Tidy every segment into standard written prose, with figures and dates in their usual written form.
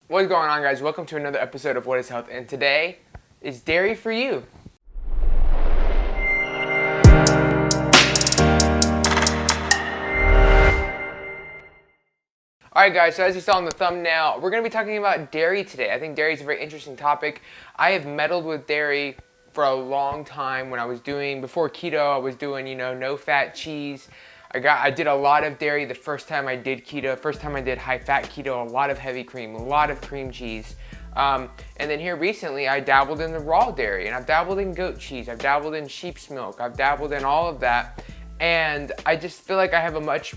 What's going on, guys? Welcome to another episode of What is Health, and today is dairy for you. Alright guys, so as you saw in the thumbnail, we're going to be talking about dairy today. I think dairy is a very interesting topic. I have meddled with dairy for a long time. When I was before keto, I was doing, no fat cheese. I did a lot of dairy the first time I did keto, first time I did high fat keto, a lot of heavy cream, a lot of cream cheese. And then here recently I dabbled in the raw dairy, and I've dabbled in goat cheese, I've dabbled in sheep's milk, I've dabbled in all of that. And I just feel like I have a much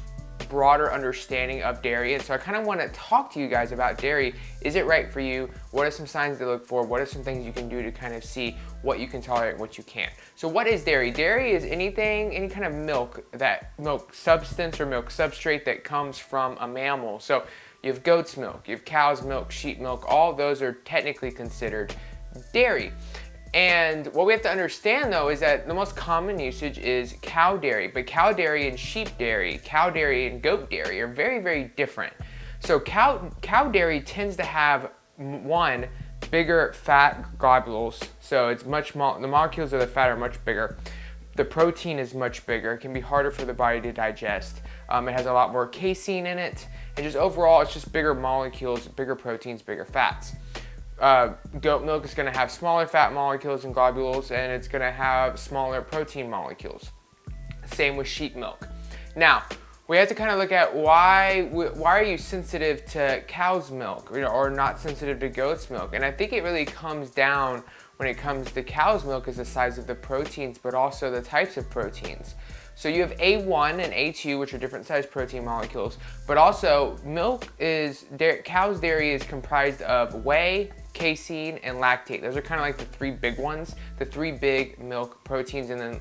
broader understanding of dairy, and so I kind of want to talk to you guys about dairy. Is it right for you? What are some signs to look for? What are some things you can do to kind of see what you can tolerate and what you can't? So what is dairy? Dairy is any kind of milk substance or milk substrate that comes from a mammal. So you have goat's milk, you have cow's milk, sheep milk, all of those are technically considered dairy. And what we have to understand though is that the most common usage is cow dairy, but cow dairy and sheep dairy, cow dairy and goat dairy are very, very different. So cow dairy tends to have one, bigger fat globules, so it's the molecules of the fat are much bigger. The protein is much bigger. It can be harder for the body to digest. It has a lot more casein in it, and just overall it's just bigger molecules, bigger proteins, bigger fats. Goat milk is going to have smaller fat molecules and globules, and it's going to have smaller protein molecules. Same with sheep milk. Now, we have to kind of look at why are you sensitive to cow's milk, or not sensitive to goat's milk? And I think it really comes down when it comes to cow's milk is the size of the proteins, but also the types of proteins. So you have A1 and A2, which are different sized protein molecules, but also cow's dairy is comprised of whey, casein, and lactate. Those are kind of like the three big ones, the three big milk proteins, and then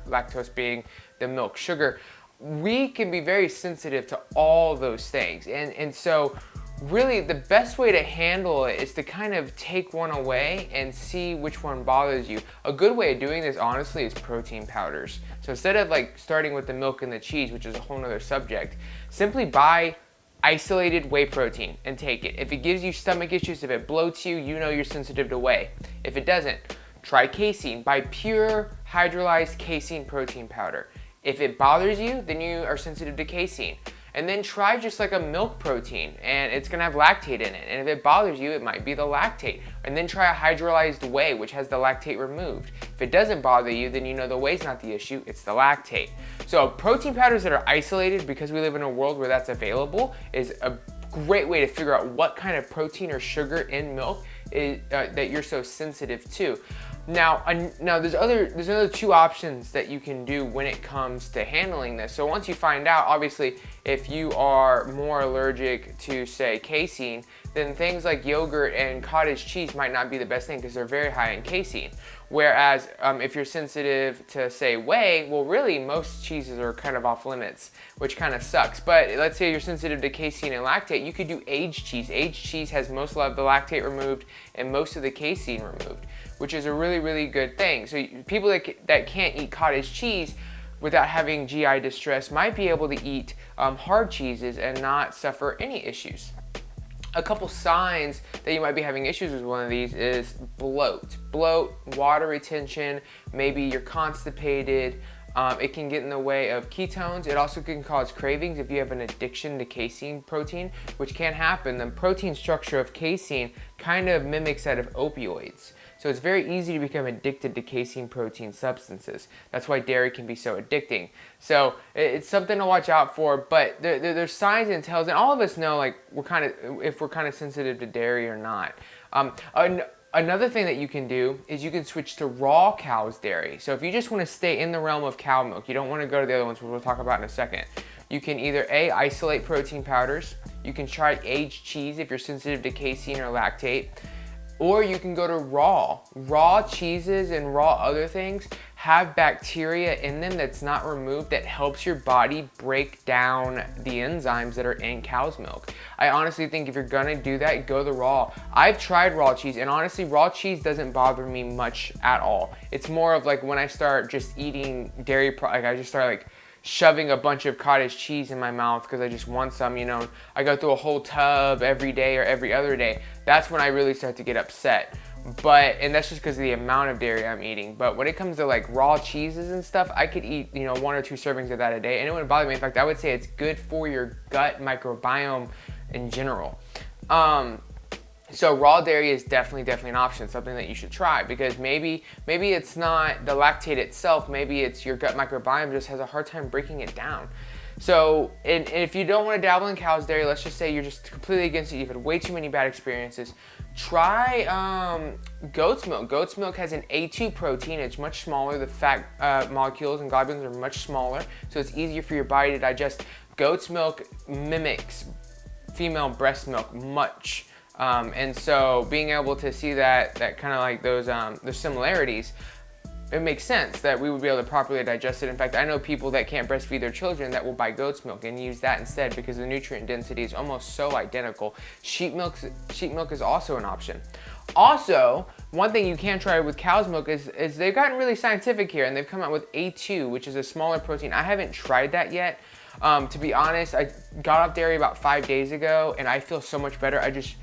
lactose being the milk sugar. We can be very sensitive to all those things, and so really the best way to handle it is to kind of take one away and see which one bothers you. A good way of doing this, honestly, is protein powders. So instead of starting with the milk and the cheese, which is a whole nother subject, simply buy isolated whey protein and take it. If it gives you stomach issues, if it bloats you, you're sensitive to whey. If it doesn't, try casein. Buy pure hydrolyzed casein protein powder. If it bothers you, then you are sensitive to casein. And then try just like a milk protein, and it's gonna have lactate in it. And if it bothers you, it might be the lactate. And then try a hydrolyzed whey, which has the lactate removed. If it doesn't bother you, then the whey's not the issue, it's the lactate. So protein powders that are isolated, because we live in a world where that's available, is a great way to figure out what kind of protein or sugar in milk that you're so sensitive to. Now there's another two options that you can do when it comes to handling this. So once you find out, obviously, if you are more allergic to, say, casein, then things like yogurt and cottage cheese might not be the best thing because they're very high in casein. Whereas if you're sensitive to, say, whey, well, really most cheeses are kind of off limits, which kind of sucks. But let's say you're sensitive to casein and lactate, you could do aged cheese. Aged cheese has most of the lactate removed and most of the casein removed, which is a really, really good thing. So people that can't eat cottage cheese without having GI distress might be able to eat hard cheeses and not suffer any issues. A couple signs that you might be having issues with one of these is bloat, water retention, maybe you're constipated. It can get in the way of ketones. It also can cause cravings if you have an addiction to casein protein, which can happen. The protein structure of casein kind of mimics that of opioids. So it's very easy to become addicted to casein protein substances. That's why dairy can be so addicting. So it's something to watch out for, but there's signs and tells, and all of us know if we're kind of sensitive to dairy or not. Another thing that you can do is you can switch to raw cow's dairy. So if you just want to stay in the realm of cow milk, you don't want to go to the other ones, which we'll talk about in a second. You can either isolate protein powders, you can try aged cheese if you're sensitive to casein or lactate, or you can go to raw. Raw cheeses and raw other things have bacteria in them that's not removed that helps your body break down the enzymes that are in cow's milk. I honestly think if you're gonna do that, go the raw. I've tried raw cheese, and honestly, raw cheese doesn't bother me much at all. It's more of when I start just eating dairy, I just start shoving a bunch of cottage cheese in my mouth because I just want some, you know, I go through a whole tub every day or every other day, that's when I really start to get upset. And that's just because of the amount of dairy I'm eating. But when it comes to like raw cheeses and stuff, I could eat, you know, 1 or 2 servings of that a day and it wouldn't bother me. In fact, I would say it's good for your gut microbiome in general. So raw dairy is definitely an option, something that you should try, because maybe it's not the lactate itself, maybe it's your gut microbiome just has a hard time breaking it down. So, and if you don't want to dabble in cow's dairy, let's just say you're just completely against it, you've had way too many bad experiences, try goat's milk. Goat's milk has an A2 protein, it's much smaller, the fat molecules and globulins are much smaller, so it's easier for your body to digest. Goat's milk mimics female breast milk much. And so being able to see that kind of like those similarities, it makes sense that we would be able to properly digest it. In fact, I know people that can't breastfeed their children that will buy goat's milk and use that instead because the nutrient density is almost so identical. Sheep milk is also an option. Also, one thing you can try with cow's milk is they've gotten really scientific here and they've come out with A2, which is a smaller protein. I haven't tried that yet. To be honest, I got off dairy about 5 days ago and I feel so much better. I just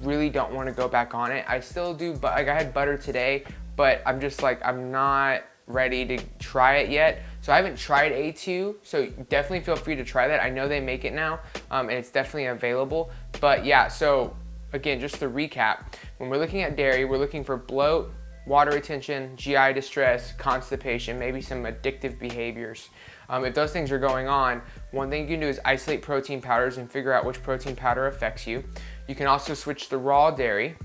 really don't want to go back on it. I still do, but like I had butter today, but I'm just like, I'm not ready to try it yet. So I haven't tried A2, so definitely feel free to try that. I know they make it now, and it's definitely available. But yeah, so again, just to recap, when we're looking at dairy, we're looking for bloat, water retention, GI distress, constipation, maybe some addictive behaviors. If those things are going on, one thing you can do is isolate protein powders and figure out which protein powder affects you. You can also switch to raw dairy.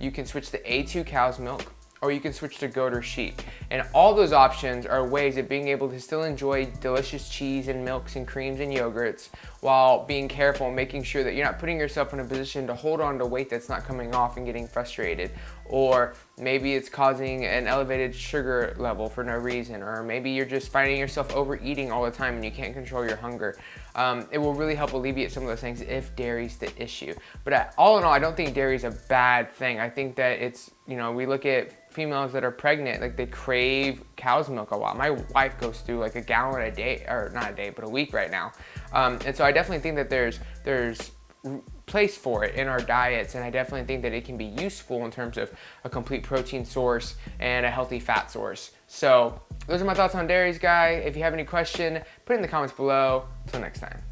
You can switch to A2 cow's milk, or you can switch to goat or sheep. And all those options are ways of being able to still enjoy delicious cheese and milks and creams and yogurts while being careful and making sure that you're not putting yourself in a position to hold on to weight that's not coming off and getting frustrated. Or maybe it's causing an elevated sugar level for no reason, or maybe you're just finding yourself overeating all the time and you can't control your hunger. It will really help alleviate some of those things if dairy's the issue. But all in all, I don't think dairy is a bad thing. I think that it's, you know, we look at females that are pregnant, like they crave cow's milk a lot. My wife goes through like a gallon a day, or not a day, but a week right now. And so I definitely think that there's place for it in our diets, and I definitely think that it can be useful in terms of a complete protein source and a healthy fat source. So those are my thoughts on dairies, guys. If you have any question, put it in the comments below. Until next time.